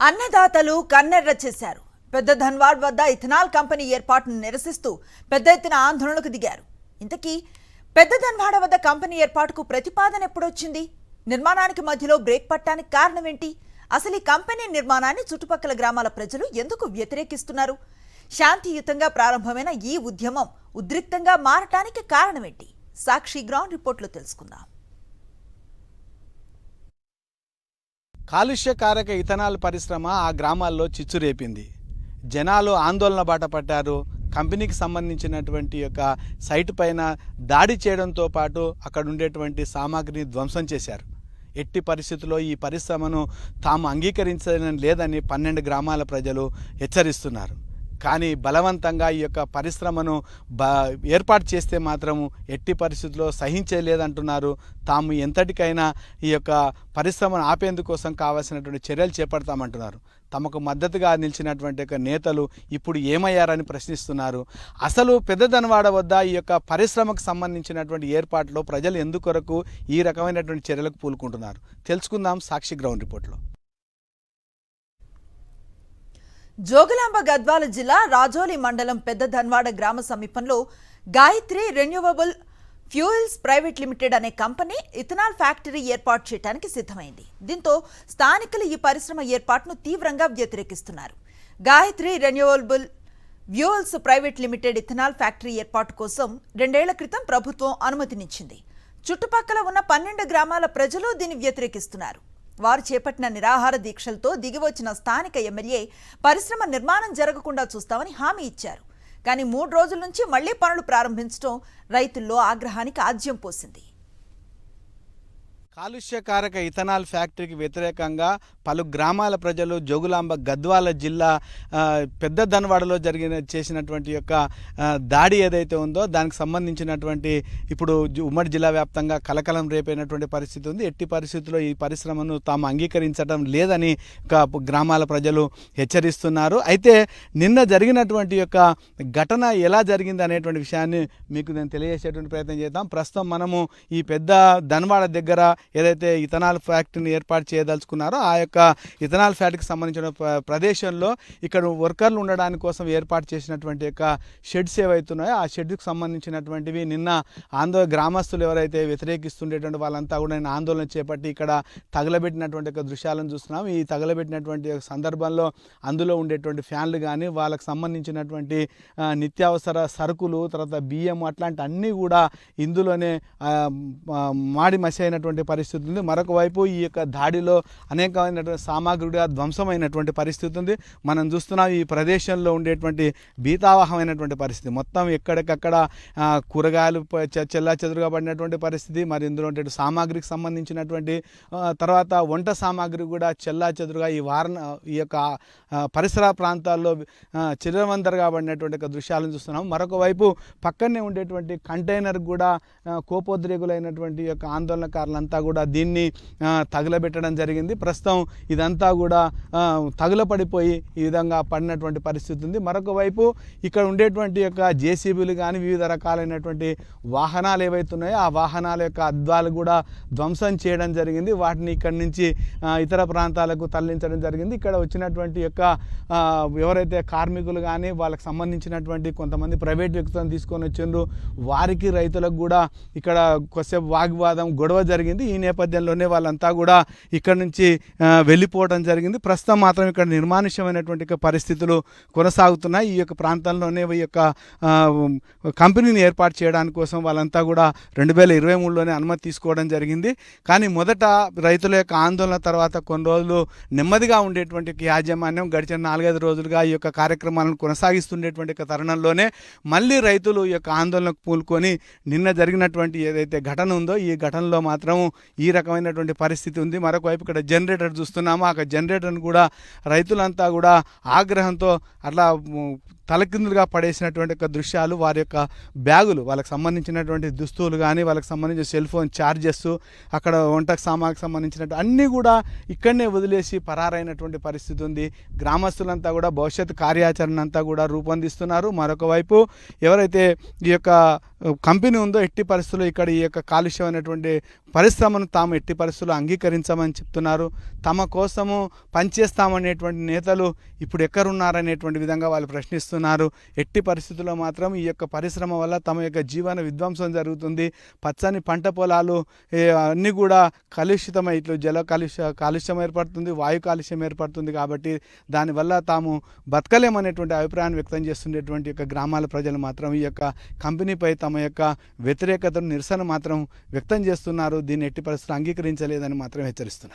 అన్నదాతలు కన్నెర్ర చేశారు. పెద్ద ధన్వాడ్ వద్ద ఇథనాల్ కంపెనీ ఏర్పాటును నిరసిస్తూ పెద్ద ఎత్తున ఆందోళనకు దిగారు. ఇంతకీ పెద్ద ధన్వాడ వద్ద కంపెనీ ఏర్పాటుకు ప్రతిపాదన ఎప్పుడొచ్చింది? నిర్మాణానికి మధ్యలో బ్రేక్ పట్టడానికి కారణం ఏంటి? అసలు ఈ కంపెనీ నిర్మాణాన్ని చుట్టుపక్కల గ్రామాల ప్రజలు ఎందుకు వ్యతిరేకిస్తున్నారు? శాంతియుతంగా ప్రారంభమైన ఈ ఉద్యమం ఉద్రిక్తంగా మారటానికి కారణమేంటి? సాక్షి గ్రౌండ్ రిపోర్ట్లో తెలుసుకుందాం. కాలుష్యకారక ఇథనాల్ పరిశ్రమ ఆ గ్రామాల్లో చిచ్చురేపింది. జనాలు ఆందోళన బాట పట్టారు. కంపెనీకి సంబంధించినటువంటి యొక్క సైట్ పైన దాడి చేయడంతో పాటు అక్కడ ఉండేటువంటి సామాగ్రిని ధ్వంసం చేశారు. ఎట్టి పరిస్థితుల్లో ఈ పరిశ్రమను తాము అంగీకరించడం లేదని 12 గ్రామాల ప్రజలు హెచ్చరిస్తున్నారు. కానీ బలవంతంగా ఈ యొక్క పరిశ్రమను ఏర్పాటు చేస్తే మాత్రము ఎట్టి పరిస్థితుల్లో సహించలేదంటున్నారు. తాము ఎంతటికైనా ఈ యొక్క పరిశ్రమను ఆపేందుకోసం కావాల్సినటువంటి చర్యలు చేపడతామంటున్నారు. తమకు మద్దతుగా నిలిచినటువంటి యొక్క నేతలు ఇప్పుడు ఏమయ్యారని ప్రశ్నిస్తున్నారు. అసలు పెద్ద ధన్వాడ వద్ద ఈ యొక్క పరిశ్రమకు సంబంధించినటువంటి ఏర్పాట్లో ప్రజలు ఎందుకొరకు ఈ రకమైనటువంటి చర్యలకు పూనుకుంటున్నారు? తెలుసుకుందాం సాక్షి గ్రౌండ్ రిపోర్ట్లో. జోగులాంబ గద్వాల జిల్లా రాజోలి మండలం పెద్ద ధన్వాడ గ్రామ సమీపంలో Gayatri renewable fuels private limited అనే కంపెనీ ఇథనాల్ ఫ్యాక్టరీ ఏర్పాటు చేయడానికి సిద్ధమైంది. దీంతో స్థానికులు ఈ పరిశ్రమ ఏర్పాటును తీవ్రంగా వ్యతిరేకిస్తున్నారు. Gayatri renewable fuels private limited ethanol factory ఏర్పాటు కోసం 2 ఏళ్ల క్రితం ప్రభుత్వం అనుమతినిచ్చింది. చుట్టుపక్కల ఉన్న 12 గ్రామాల ప్రజలు దీన్ని వ్యతిరేకిస్తున్నారు. వారు చేపట్టిన నిరాహార దీక్షలతో దిగివచ్చిన స్థానిక ఎమ్మెల్యే పరిశ్రమ నిర్మాణం జరగకుండా చూస్తామని హామీ ఇచ్చారు. కానీ 3 రోజుల నుంచి మళ్లీ పనులు ప్రారంభించడం రైతుల్లో ఆగ్రహానికి ఆజ్యం పోసింది. కాలుష్యకారక ఇథనాల్ ఫ్యాక్టరీకి వ్యతిరేకంగా పలు గ్రామాల ప్రజలు జోగులాంబ గద్వాల జిల్లా పెద్ద ధన్వాడలో చేసినటువంటి యొక్క దాడి ఏదైతే ఉందో దానికి సంబంధించినటువంటి ఇప్పుడు ఉమ్మడి జిల్లా వ్యాప్తంగా కలకలం రేపైనటువంటి పరిస్థితి ఉంది. ఎట్టి పరిస్థితుల్లో ఈ పరిశ్రమను తాము అంగీకరించడం లేదని గ్రామాల ప్రజలు హెచ్చరిస్తున్నారు. అయితే నిన్న జరిగినటువంటి యొక్క ఘటన ఎలా జరిగింది అనేటువంటి విషయాన్ని మీకు నేను తెలియజేసేటువంటి ప్రయత్నం చేద్దాం. ప్రస్తుతం మనము ఈ పెద్ద ధన్వాడ దగ్గర ఏదైతే ఇథనాల్ ఫ్యాక్టరీని ఏర్పాటు చేయదలుచుకున్నారో ఆ యొక్క ఇథనాల్ ఫ్యాక్టరీకి సంబంధించిన ప్రదేశంలో ఇక్కడ వర్కర్లు ఉండడానికి కోసం ఏర్పాటు చేసినటువంటి యొక్క షెడ్స్ ఏవైతున్నాయో ఆ షెడ్కి సంబంధించినటువంటివి నిన్న గ్రామస్తులు ఎవరైతే వ్యతిరేకిస్తుండేటువంటి వాళ్ళంతా కూడా నేను ఆందోళన చేపట్టి ఇక్కడ తగలబెట్టినటువంటి యొక్క దృశ్యాలను చూస్తున్నాం. ఈ తగలబెట్టినటువంటి సందర్భంలో అందులో ఉండేటువంటి ఫ్యాన్లు కానీ వాళ్ళకు సంబంధించినటువంటి నిత్యావసర సరుకులు తర్వాత బియ్యం అట్లాంటి అన్నీ కూడా ఇందులోనే మాడి మసి అయినటువంటి పరిస్థితి ఉంది. మరొక వైపు ఈ యొక్క దాడిలో అనేకమైనటువంటి సామాగ్రిగా ధ్వంసమైనటువంటి పరిస్థితి ఉంది. మనం చూస్తున్నాం ఈ ప్రదేశంలో ఉండేటువంటి భీతావహమైనటువంటి పరిస్థితి. మొత్తం ఎక్కడికక్కడ కూరగాయలు చెల్లాచెదురుగా పడినటువంటి పరిస్థితి. మరి ఇందులో ఉండే సామాగ్రికి సంబంధించినటువంటి తర్వాత వంట సామాగ్రి కూడా చెల్లాచెదురుగా ఈ యొక్క పరిసర ప్రాంతాల్లో చిరవందరగా పడినటువంటి దృశ్యాలను చూస్తున్నాం. మరొక వైపు పక్కనే ఉండేటువంటి కంటైనర్ కూడా కోపోద్రేకులైనటువంటి యొక్క ఆందోళనకారులంతా కూడా దీన్ని తగులబెట్టడం జరిగింది. ప్రస్తుతం ఇదంతా కూడా తగులపడిపోయి ఈ విధంగా పడినటువంటి పరిస్థితి ఉంది. మరొక వైపు ఇక్కడ ఉండేటువంటి యొక్క జేసీబీలు కానీ వివిధ రకాలైనటువంటి వాహనాలు ఏవైతున్నాయో ఆ వాహనాల యొక్క అద్దాలు కూడా ధ్వంసం చేయడం జరిగింది. వాటిని ఇక్కడి నుంచి ఇతర ప్రాంతాలకు తరలించడం జరిగింది. ఇక్కడ వచ్చినటువంటి యొక్క ఎవరైతే కార్మికులు కానీ వాళ్ళకి సంబంధించినటువంటి కొంతమంది ప్రైవేట్ వ్యక్తులను తీసుకొని వచ్చిండ్రు. వారికి రైతులకు కూడా ఇక్కడ కొద్దిసేపు వాగ్వాదం గొడవ జరిగింది. ఈ నేపథ్యంలోనే వాళ్ళంతా కూడా ఇక్కడ నుంచి వెళ్ళిపోవడం జరిగింది. ప్రస్తుతం మాత్రం ఇక్కడ నిర్మానుష్యమైనటువంటి పరిస్థితులు కొనసాగుతున్నాయి. ఈ యొక్క ప్రాంతంలోనే ఈ యొక్క కంపెనీని ఏర్పాటు చేయడానికి కోసం వాళ్ళంతా కూడా 2023లోనే అనుమతి తీసుకోవడం జరిగింది. కానీ మొదట రైతుల యొక్క ఆందోళన తర్వాత కొన్ని రోజులు నెమ్మదిగా ఉండేటువంటి యాజమాన్యం గడిచిన 4-5 రోజులుగా ఈ యొక్క కార్యక్రమాలను కొనసాగిస్తుండేటువంటి తరుణంలోనే మళ్ళీ రైతులు ఈ యొక్క ఆందోళనకు పూనుకొని నిన్న జరిగినటువంటి ఏదైతే ఘటన ఉందో ఈ ఘటనలో మాత్రం ఈ రకమైనటువంటి పరిస్థితి ఉంది. మరొక వైపు ఇక్కడ జనరేటర్ చూస్తున్నాము. ఆ జనరేటర్ను కూడా రైతులంతా కూడా ఆగ్రహంతో అట్లా తలకిందులుగా పడేసినటువంటి యొక్క దృశ్యాలు, వారి యొక్క బ్యాగులు, వాళ్ళకి సంబంధించినటువంటి దుస్తులు కానీ, వాళ్ళకి సంబంధించిన సెల్ ఫోన్ ఛార్జెస్, అక్కడ వంటకు సామాన్కి సంబంధించినట్టు అన్నీ కూడా ఇక్కడనే వదిలేసి పరారైనటువంటి పరిస్థితి ఉంది. గ్రామస్తులంతా కూడా భవిష్యత్తు కార్యాచరణ అంతా కూడా రూపొందిస్తున్నారు. మరొక వైపు ఎవరైతే ఈ యొక్క కంపెనీ ఉందో ఎట్టి పరిస్థితుల్లో ఇక్కడ ఈ యొక్క కాలుష్యమైనటువంటి పరిశ్రమను తాము ఎట్టి పరిస్థితుల్లో అంగీకరించమని చెప్తున్నారు. తమ కోసము పనిచేస్తామనేటువంటి నేతలు ఇప్పుడు ఎక్కడున్నారనేటువంటి విధంగా వాళ్ళు ప్రశ్నిస్తున్నారు. ఎట్టి పరిస్థితుల్లో మాత్రం ఈ యొక్క పరిశ్రమ వల్ల తమ యొక్క జీవన విధ్వంసం జరుగుతుంది. పచ్చని పంట పొలాలు అన్నీ కూడా కలుషితమై ఇట్లు జల కాలుష్యం ఏర్పడుతుంది, వాయు కాలుష్యం ఏర్పడుతుంది. కాబట్టి దానివల్ల తాము బతకలేమనేటువంటి అభిప్రాయాన్ని వ్యక్తం చేస్తున్నటువంటి యొక్క గ్రామాల ప్రజలు మాత్రం ఈ యొక్క కంపెనీపై తమ యొక్క వ్యతిరేకతను, నిరసన మాత్రం వ్యక్తం చేస్తున్నారు. దీన్ని ఎట్టి పరిస్థితులు అంగీకరించలేదని మాత్రం హెచ్చరిస్తున్నారు.